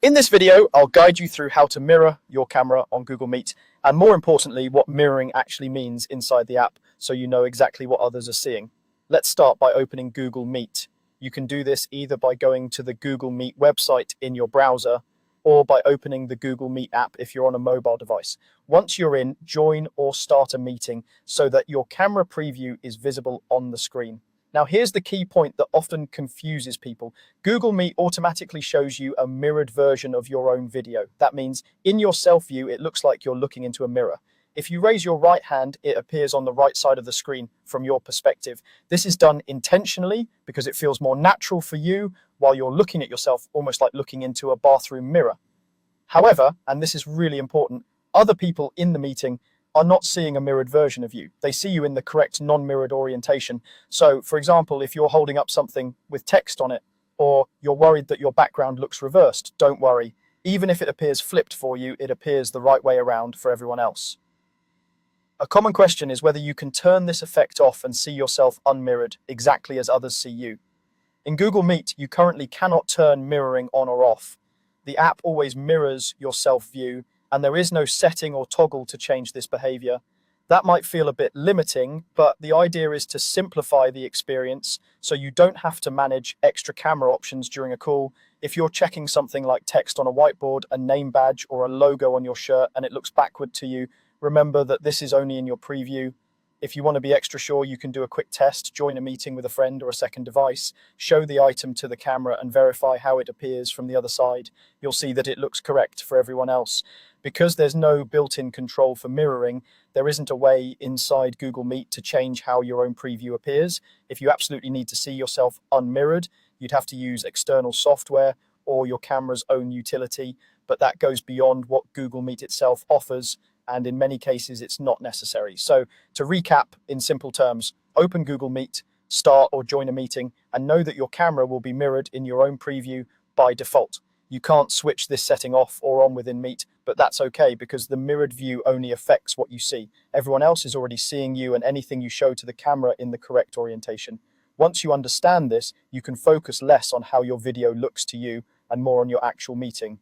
In this video, I'll guide you through how to mirror your camera on Google Meet, and more importantly, what mirroring actually means inside the app so you know exactly what others are seeing. Let's start by opening Google Meet. You can do this either by going to the Google Meet website in your browser or by opening the Google Meet app if you're on a mobile device. Once you're in, join or start a meeting so that your camera preview is visible on the screen. Now, here's the key point that often confuses people. Google Meet automatically shows you a mirrored version of your own video. That means in your self view, it looks like you're looking into a mirror. If you raise your right hand, it appears on the right side of the screen from your perspective. This is done intentionally because it feels more natural for you while you're looking at yourself, almost like looking into a bathroom mirror. However, and this is really important, other people in the meeting are not seeing a mirrored version of you. They see you in the correct non-mirrored orientation. So, for example, if you're holding up something with text on it, or you're worried that your background looks reversed, don't worry. Even if it appears flipped for you, it appears the right way around for everyone else. A common question is whether you can turn this effect off and see yourself unmirrored, exactly as others see you. In Google Meet, you currently cannot turn mirroring on or off. The app always mirrors your self-view, and there is no setting or toggle to change this behavior. That might feel a bit limiting, but the idea is to simplify the experience so you don't have to manage extra camera options during a call. If you're checking something like text on a whiteboard, a name badge, or a logo on your shirt and it looks backward to you, remember that this is only in your preview. If you want to be extra sure, you can do a quick test, join a meeting with a friend or a second device, show the item to the camera and verify how it appears from the other side. You'll see that it looks correct for everyone else. Because there's no built-in control for mirroring, there isn't a way inside Google Meet to change how your own preview appears. If you absolutely need to see yourself unmirrored, you'd have to use external software or your camera's own utility, but that goes beyond what Google Meet itself offers, and in many cases it's not necessary. So to recap in simple terms, open Google Meet, start or join a meeting, and know that your camera will be mirrored in your own preview by default. You can't switch this setting off or on within Meet, but that's okay because the mirrored view only affects what you see. Everyone else is already seeing you and anything you show to the camera in the correct orientation. Once you understand this, you can focus less on how your video looks to you and more on your actual meeting.